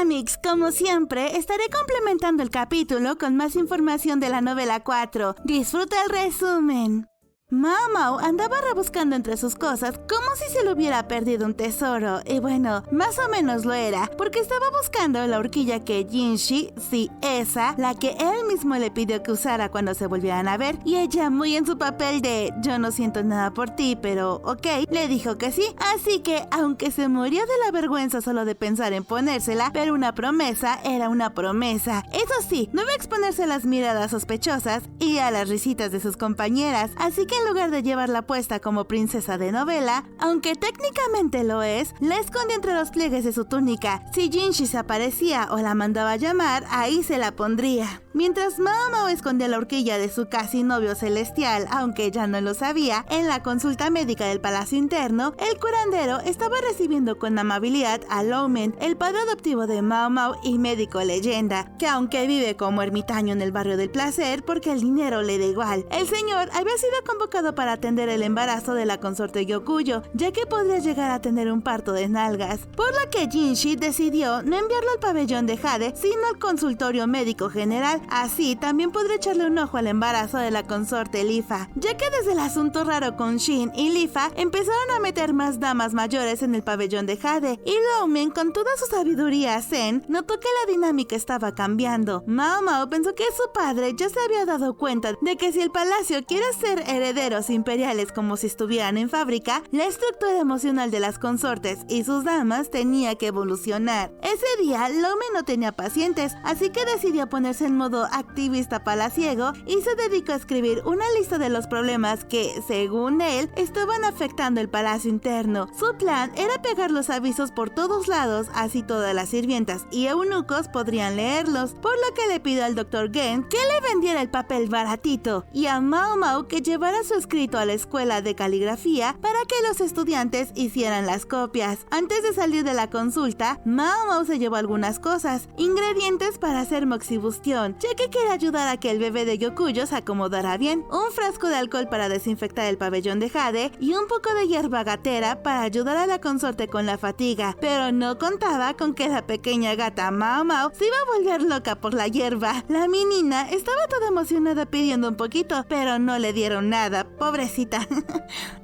Amix, como siempre, estaré complementando el capítulo con más información de la novela 4. Disfruta el resumen. Mao Mao andaba rebuscando entre sus cosas como si se le hubiera perdido un tesoro. Y bueno, más o menos lo era, porque estaba buscando la horquilla que Jinshi, sí, esa, la que él mismo le pidió que usara cuando se volvieran a ver. Y ella, muy en su papel de yo no siento nada por ti, pero ok, le dijo que sí. Así que, aunque se moría de la vergüenza solo de pensar en ponérsela, pero una promesa era una promesa. Eso sí, no iba a exponerse a las miradas sospechosas y a las risitas de sus compañeras. Así que en lugar de llevarla puesta como princesa de novela, aunque técnicamente lo es, la esconde entre los pliegues de su túnica. Si Jinshi se aparecía o la mandaba a llamar, ahí se la pondría. Mientras Mao Mao escondía la horquilla de su casi novio celestial, aunque ya no lo sabía, en la consulta médica del palacio interno, el curandero estaba recibiendo con amabilidad a Loumen, el padre adoptivo de Mao Mao y médico leyenda, que aunque vive como ermitaño en el barrio del placer porque el dinero le da igual, el señor había sido convocado para atender el embarazo de la consorte Gyokuyo, ya que podría llegar a tener un parto de nalgas, por lo que Jinshi decidió no enviarlo al pabellón de Jade, sino al consultorio médico general. Así también podría echarle un ojo al embarazo de la consorte Lifa, ya que desde el asunto raro con Shin y Lifa empezaron a meter más damas mayores en el pabellón de Jade, y Loumen, con toda su sabiduría zen, notó que la dinámica estaba cambiando. Mao Mao pensó que su padre ya se había dado cuenta de que si el palacio quiere ser herederos imperiales como si estuvieran en fábrica, la estructura emocional de las consortes y sus damas tenía que evolucionar. Ese día, Loumen no tenía pacientes, así que decidió ponerse en modo activista palaciego y se dedicó a escribir una lista de los problemas que, según él, estaban afectando el palacio interno. Su plan era pegar los avisos por todos lados, así todas las sirvientas y eunucos podrían leerlos, por lo que le pidió al Dr. Gen que le vendiera el papel baratito y a Mao Mao que llevara su escrito a la escuela de caligrafía para que los estudiantes hicieran las copias. Antes de salir de la consulta, Mao Mao se llevó algunas cosas, ingredientes para hacer moxibustión, ya que quiere ayudar a que el bebé de Gyokuyo se acomodara bien, un frasco de alcohol para desinfectar el pabellón de Jade y un poco de hierba gatera para ayudar a la consorte con la fatiga, pero no contaba con que la pequeña gata Mao Mao se iba a volver loca por la hierba. La menina estaba toda emocionada pidiendo un poquito, pero no le dieron nada, pobrecita.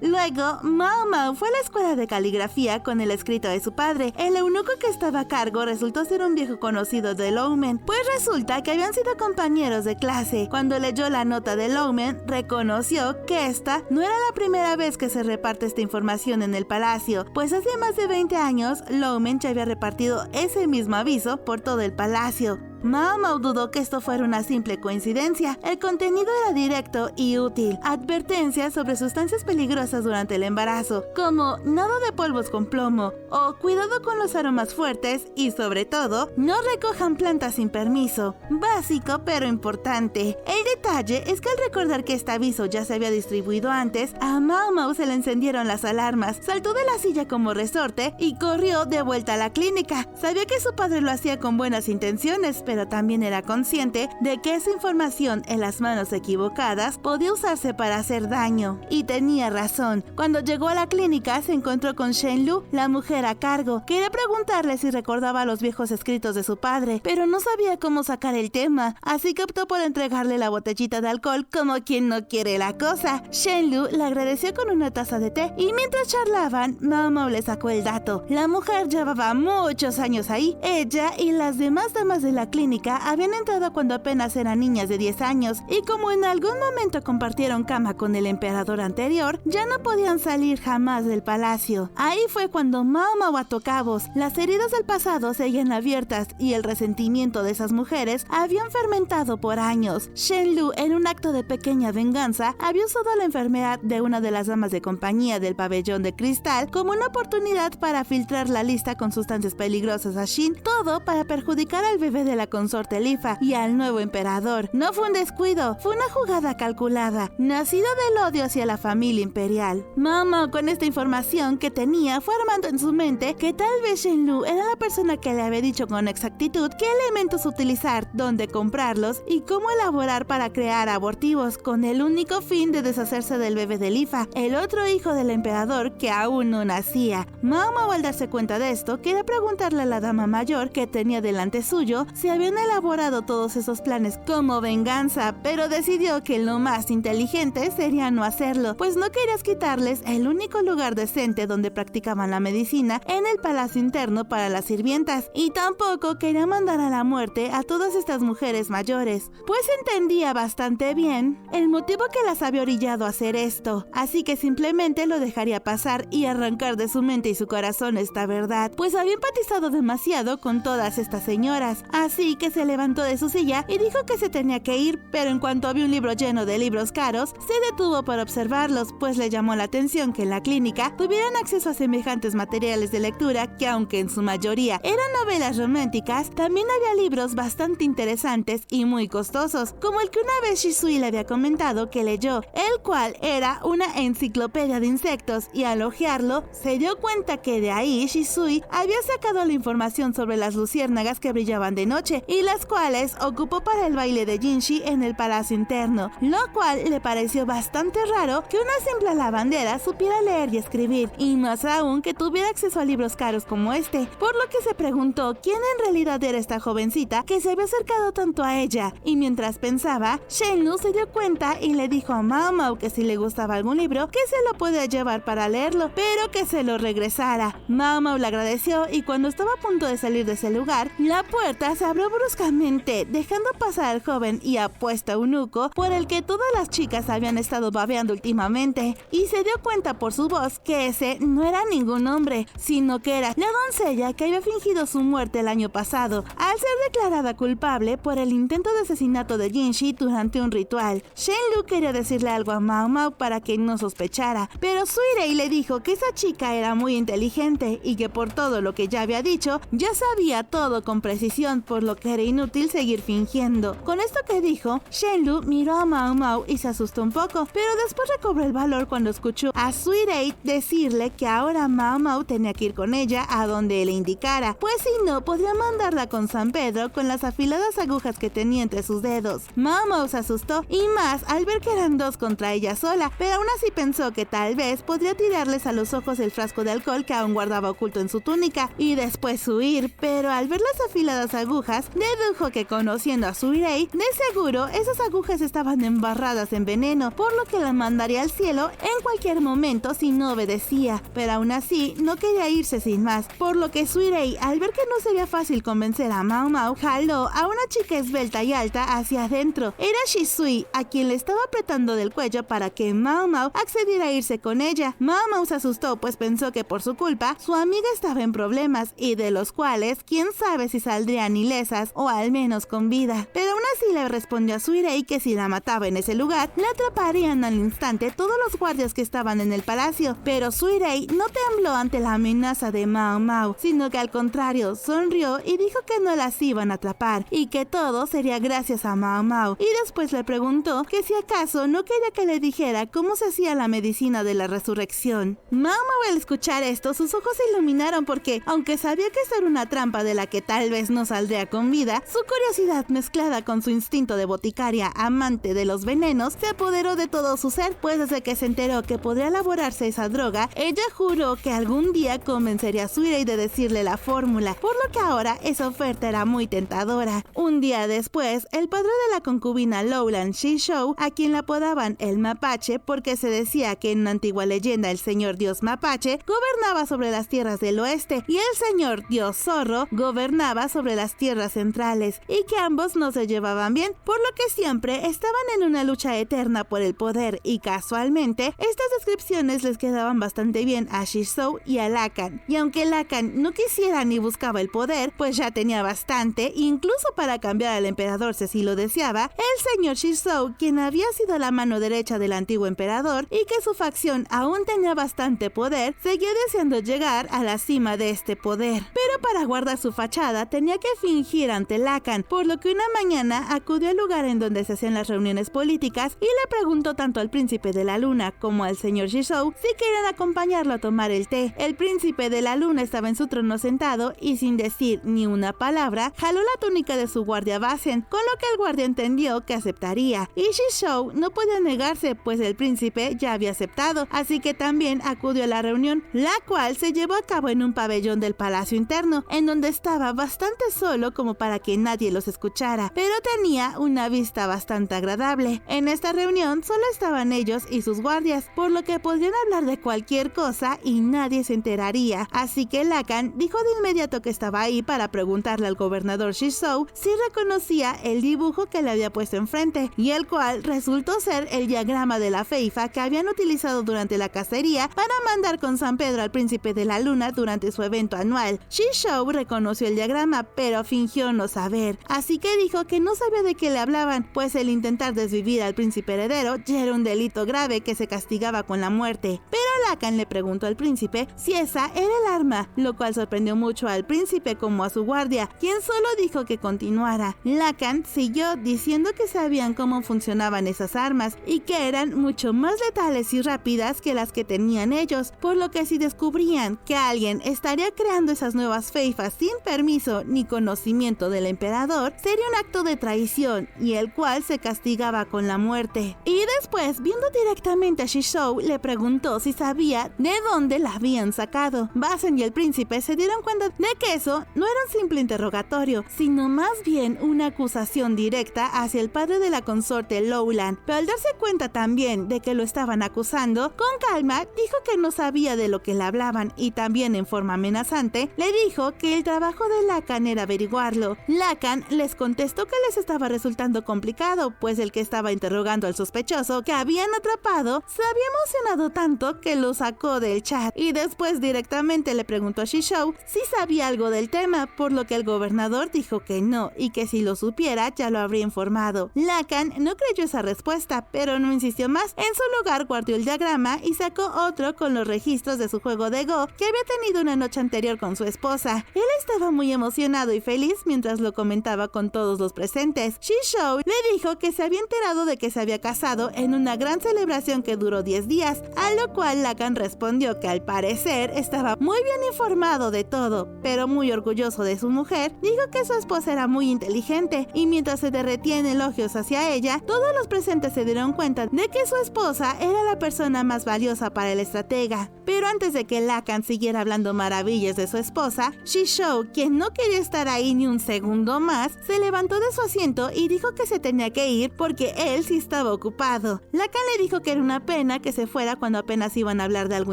Luego, Mao Mao fue a la escuela de caligrafía con el escrito de su padre. El eunuco que estaba a cargo resultó ser un viejo conocido de Loumen, pues resulta que habían sido compañeros de clase. Cuando leyó la nota de Loumen, reconoció que esta no era la primera vez que se reparte esta información en el palacio, pues hace más de 20 años, Loumen ya había repartido ese mismo aviso por todo el palacio. Mao Mao dudó que esto fuera una simple coincidencia. El contenido era directo y útil. Advertencias sobre sustancias peligrosas durante el embarazo, como nada de polvos con plomo, o cuidado con los aromas fuertes y, sobre todo, no recojan plantas sin permiso. Básico pero importante. El detalle es que al recordar que este aviso ya se había distribuido antes, a Mao Mao se le encendieron las alarmas, saltó de la silla como resorte y corrió de vuelta a la clínica. Sabía que su padre lo hacía con buenas intenciones, pero también era consciente de que esa información en las manos equivocadas podía usarse para hacer daño. Y tenía razón. Cuando llegó a la clínica se encontró con Shen Lu, la mujer a cargo. Quería preguntarle si recordaba los viejos escritos de su padre, pero no sabía cómo sacar el tema, así que optó por entregarle la botellita de alcohol como quien no quiere la cosa. Shen Lu le agradeció con una taza de té y mientras charlaban, Mao Mao le sacó el dato. La mujer llevaba muchos años ahí. Ella y las demás damas de la clínica habían entrado cuando apenas eran niñas de 10 años y como en algún momento compartieron cama con el emperador anterior, ya no podían salir jamás del palacio. Ahí fue cuando Mao Mao ató cabos. Las heridas del pasado seguían abiertas y el resentimiento de esas mujeres habían fermentado por años. Shen Lu, en un acto de pequeña venganza, había usado la enfermedad de una de las damas de compañía del pabellón de cristal como una oportunidad para filtrar la lista con sustancias peligrosas a Shin, todo para perjudicar al bebé de la consorte Lifa y al nuevo emperador. No fue un descuido, fue una jugada calculada, nacida del odio hacia la familia imperial. Mao Mao, con esta información que tenía, fue armando en su mente que tal vez Shenlu era la persona que le había dicho con exactitud qué elementos utilizar, dónde comprarlos y cómo elaborar para crear abortivos, con el único fin de deshacerse del bebé de Lifa, el otro hijo del emperador que aún no nacía. Mao Mao, al darse cuenta de esto, quería preguntarle a la dama mayor que tenía delante suyo si habían elaborado todos esos planes como venganza, pero decidió que lo más inteligente sería no hacerlo, pues no querías quitarles el único lugar decente donde practicaban la medicina en el palacio interno para las sirvientas, y tampoco quería mandar a la muerte a todas estas mujeres mayores, pues entendía bastante bien el motivo que las había orillado a hacer esto, así que simplemente lo dejaría pasar y arrancar de su mente y su corazón esta verdad, pues había empatizado demasiado con todas estas señoras, así que se levantó de su silla y dijo que se tenía que ir, pero en cuanto vio un libro lleno de libros caros, se detuvo para observarlos, pues le llamó la atención que en la clínica tuvieran acceso a semejantes materiales de lectura que, aunque en su mayoría eran novelas románticas, también había libros bastante interesantes y muy costosos, como el que una vez Shisui le había comentado que leyó, el cual era una enciclopedia de insectos, y al hojearlo se dio cuenta que de ahí Shisui había sacado la información sobre las luciérnagas que brillaban de noche y las cuales ocupó para el baile de Jinshi en el palacio interno, lo cual le pareció bastante raro que una simple lavandera supiera leer y escribir, y más aún que tuviera acceso a libros caros como este, por lo que se preguntó quién en realidad era esta jovencita que se había acercado tanto a ella, y mientras pensaba, Shenlu se dio cuenta y le dijo a Mao Mao que si le gustaba algún libro, que se lo podía llevar para leerlo, pero que se lo regresara. Mao Mao le agradeció, y cuando estaba a punto de salir de ese lugar, la puerta se abrió bruscamente, dejando pasar al joven y apuesto eunuco por el que todas las chicas habían estado babeando últimamente, y se dio cuenta por su voz que ese no era ningún hombre, sino que era la doncella que había fingido su muerte el año pasado, al ser declarada culpable por el intento de asesinato de Jinshi durante un ritual. Shenlu quería decirle algo a Mao Mao para que no sospechara, pero Suirei le dijo que esa chica era muy inteligente y que por todo lo que ya había dicho, ya sabía todo con precisión, por lo que era inútil seguir fingiendo. Con esto que dijo, Shenlu miró a Mao Mao y se asustó un poco, pero después recobró el valor cuando escuchó a Suirei decirle que ahora Mao Mao tenía que ir con ella a donde le indicara, pues si no podría mandarla con San Pedro con las afiladas agujas que tenía entre sus dedos. Mao Mao se asustó, y más al ver que eran dos contra ella sola, pero aún así pensó que tal vez podría tirarles a los ojos el frasco de alcohol que aún guardaba oculto en su túnica y después huir, pero al ver las afiladas agujas, dedujo que, conociendo a Suirei, de seguro esas agujas estaban embarradas en veneno, por lo que la mandaría al cielo en cualquier momento si no obedecía, pero aún así no quería irse sin más, por lo que Suirei, al ver que no sería fácil convencer a Mao Mao, jaló a una chica esbelta y alta hacia adentro. Era Shisui, a quien le estaba apretando del cuello para que Mao Mao accediera a irse con ella. Mao Mao se asustó, pues pensó que por su culpa su amiga estaba en problemas, y de los cuales quién sabe si saldrían ilesas o al menos con vida, pero aún así le respondió a Suirei que si la mataba en ese lugar, la atraparían al instante todos los guardias que estaban en el palacio. Pero Suirei no tembló ante la amenaza de Mao Mao, sino que al contrario sonrió y dijo que no las iban a atrapar y que todo sería gracias a Mao Mao, y después le preguntó que si acaso no quería que le dijera cómo se hacía la medicina de la resurrección. Mao Mao, al escuchar esto, sus ojos se iluminaron porque, aunque sabía que eso era una trampa de la que tal vez no saldría con vida, su curiosidad mezclada con su instinto de boticaria amante de los venenos se apoderó de todo su ser, pues desde que se enteró que podría elaborarse esa droga, ella juró que algún día convencería a Suirei de decirle la fórmula, por lo que ahora esa oferta era muy tentadora. Un día después, el padre de la concubina Lowland Shishou, a quien la apodaban el Mapache porque se decía que en una antigua leyenda el señor dios Mapache gobernaba sobre las tierras del oeste y el señor dios Zorro gobernaba sobre las tierras centrales, y que ambos no se llevaban bien, por lo que siempre estaban en una lucha eterna por el poder, y casualmente estas descripciones les quedaban bastante bien a Shishou y a Lacan, y aunque Lacan no quisiera ni buscaba el poder, pues ya tenía bastante, incluso para cambiar al emperador si así lo deseaba, el señor Shishou, quien había sido la mano derecha del antiguo emperador y que su facción aún tenía bastante poder, seguía deseando llegar a la cima de este poder, pero para guardar su fachada tenía que fingir fingir ante Lacan, por lo que una mañana acudió al lugar en donde se hacían las reuniones políticas y le preguntó tanto al príncipe de la luna como al señor Shishou si querían acompañarlo a tomar el té. El príncipe de la luna estaba en su trono sentado y sin decir ni una palabra, jaló la túnica de su guardia Basen, con lo que el guardia entendió que aceptaría, y Shishou no podía negarse, pues el príncipe ya había aceptado, así que también acudió a la reunión, la cual se llevó a cabo en un pabellón del palacio interno, en donde estaba bastante solo como para que nadie los escuchara, pero tenía una vista bastante agradable. En esta reunión solo estaban ellos y sus guardias, por lo que podían hablar de cualquier cosa y nadie se enteraría, así que Lacan dijo de inmediato que estaba ahí para preguntarle al gobernador Shishou si reconocía el dibujo que le había puesto enfrente, y el cual resultó ser el diagrama de la feifa que habían utilizado durante la cacería para mandar con San Pedro al príncipe de la luna durante su evento anual. Shishou reconoció el diagrama, pero fingió no saber, así que dijo que no sabía de qué le hablaban, pues el intentar desvivir al príncipe heredero ya era un delito grave que se castigaba con la muerte. Pero Lacan le preguntó al príncipe si esa era el arma, lo cual sorprendió mucho al príncipe como a su guardia, quien solo dijo que continuara. Lacan siguió diciendo que sabían cómo funcionaban esas armas y que eran mucho más letales y rápidas que las que tenían ellos, por lo que si descubrían que alguien estaría creando esas nuevas feifas sin permiso ni conocimiento del emperador, sería un acto de traición y el cual se castigaba con la muerte. Y después, viendo directamente a Shishou, le preguntó si sabía de dónde la habían sacado. Basen y el príncipe se dieron cuenta de que eso no era un simple interrogatorio, sino más bien una acusación directa hacia el padre de la consorte Lowland, pero al darse cuenta también de que lo estaban acusando, con calma dijo que no sabía de lo que le hablaban y también en forma amenazante le dijo que el trabajo de Lacan era averiguarlo. Lacan les contestó que les estaba resultando complicado, pues el que estaba interrogando al sospechoso que habían atrapado se había emocionado tanto que lo sacó del chat, y después directamente le preguntó a Shishou si sabía algo del tema, por lo que el gobernador dijo que no y que si lo supiera ya lo habría informado. Lacan no creyó esa respuesta, pero no insistió más. En su lugar guardó el diagrama y sacó otro con los registros de su juego de Go que había tenido una noche anterior con su esposa. Él estaba muy emocionado y feliz mientras lo comentaba con todos los presentes. Shishou le dijo que se había enterado de que se había casado en una gran celebración que duró 10 días, a lo cual Lacan respondió que al parecer estaba muy bien informado de todo, pero muy orgulloso de su mujer, dijo que su esposa era muy inteligente, y mientras se derretía en elogios hacia ella, todos los presentes se dieron cuenta de que su esposa era la persona más valiosa para el estratega. Pero antes de que Lacan siguiera hablando maravillas de su esposa, Shishou, quien no quería estar ahí ni un segundo más, se levantó de su asiento y dijo que se tenía que ir porque él sí estaba ocupado. Lacan le dijo que era una pena que se fuera cuando apenas iban a hablar de algo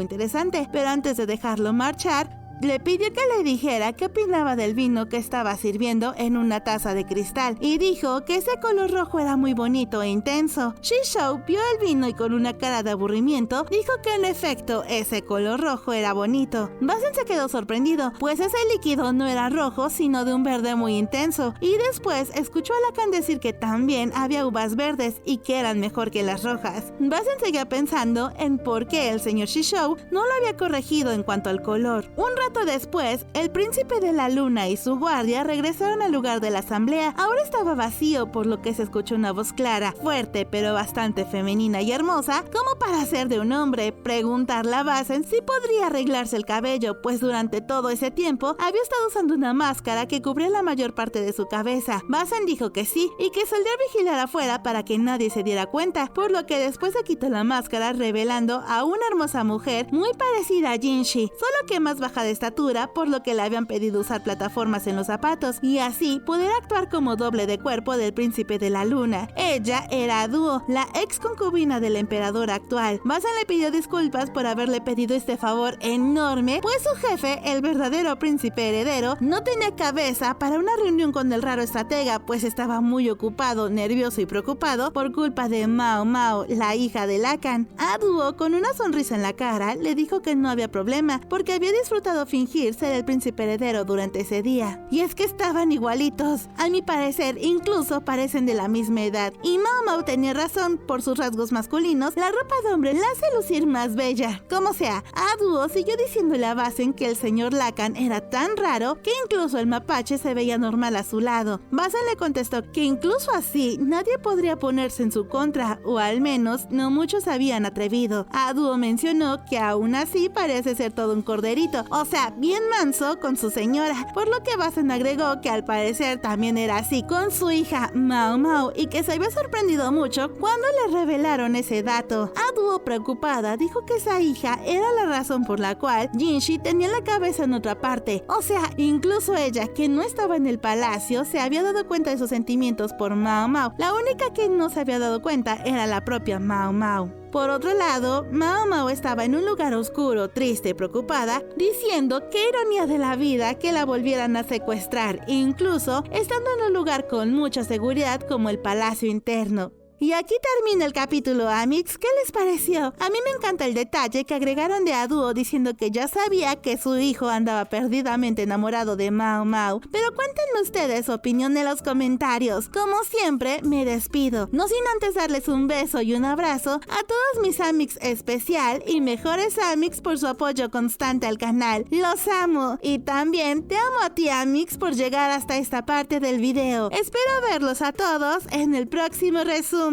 interesante, pero antes de dejarlo marchar, le pidió que le dijera qué opinaba del vino que estaba sirviendo en una taza de cristal y dijo que ese color rojo era muy bonito e intenso. Shishou vio el vino y con una cara de aburrimiento dijo que en efecto ese color rojo era bonito. Basen se quedó sorprendido, pues ese líquido no era rojo sino de un verde muy intenso, y después escuchó a Lacan decir que también había uvas verdes y que eran mejor que las rojas. Basen seguía pensando en por qué el señor Shishou no lo había corregido en cuanto al color. Un rato después, el príncipe de la luna y su guardia regresaron al lugar de la asamblea. Ahora estaba vacío, por lo que se escuchó una voz clara, fuerte, pero bastante femenina y hermosa, como para ser de un hombre, preguntarle a Basen si podría arreglarse el cabello, pues durante todo ese tiempo había estado usando una máscara que cubría la mayor parte de su cabeza. Basen dijo que sí, y que solía vigilar afuera para que nadie se diera cuenta, por lo que después se quitó la máscara, revelando a una hermosa mujer muy parecida a Jinshi, solo que más baja de estatura, por lo que le habían pedido usar plataformas en los zapatos y así poder actuar como doble de cuerpo del príncipe de la luna. Ella era Duo, la ex concubina del emperador actual. Basen le pidió disculpas por haberle pedido este favor enorme, pues su jefe, el verdadero príncipe heredero, no tenía cabeza para una reunión con el raro estratega, pues estaba muy ocupado, nervioso y preocupado por culpa de Mao Mao, la hija de Lacan. A Duo, con una sonrisa en la cara, le dijo que no había problema, porque había disfrutado intentando fingir ser el príncipe heredero durante ese día. Y es que estaban igualitos. A mi parecer, incluso parecen de la misma edad. Y Mao Mao tenía razón, por sus rasgos masculinos, la ropa de hombre la hace lucir más bella. Como sea, a Duo siguió diciéndole a Basen que el señor Lacan era tan raro que incluso el mapache se veía normal a su lado. Basen le contestó que incluso así nadie podría ponerse en su contra, o al menos no muchos habían atrevido. A Duo mencionó que aún así parece ser todo un corderito, o sea, bien manso con su señora, por lo que Basen agregó que al parecer también era así con su hija Mao Mao y que se había sorprendido mucho cuando le revelaron ese dato. A Duo, preocupada, dijo que esa hija era la razón por la cual Jinshi tenía la cabeza en otra parte, o sea, incluso ella, que no estaba en el palacio, se había dado cuenta de sus sentimientos por Mao Mao. La única que no se había dado cuenta era la propia Mao Mao. Por otro lado, Mao Mao estaba en un lugar oscuro, triste y preocupada, diciendo qué ironía de la vida que la volvieran a secuestrar, incluso estando en un lugar con mucha seguridad como el palacio interno. Y aquí termina el capítulo, amics. ¿Qué les pareció? A mí me encanta el detalle que agregaron de A Duo diciendo que ya sabía que su hijo andaba perdidamente enamorado de Mao Mao. Pero cuéntenme ustedes su opinión en los comentarios. Como siempre, me despido. No sin antes darles un beso y un abrazo a todos mis amics especial y mejores amics por su apoyo constante al canal. Los amo. Y también te amo a ti, amics, por llegar hasta esta parte del video. Espero verlos a todos en el próximo resumen.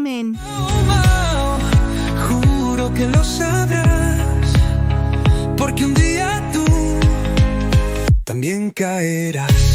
Juro que lo sabrás, porque un día tú también caerás.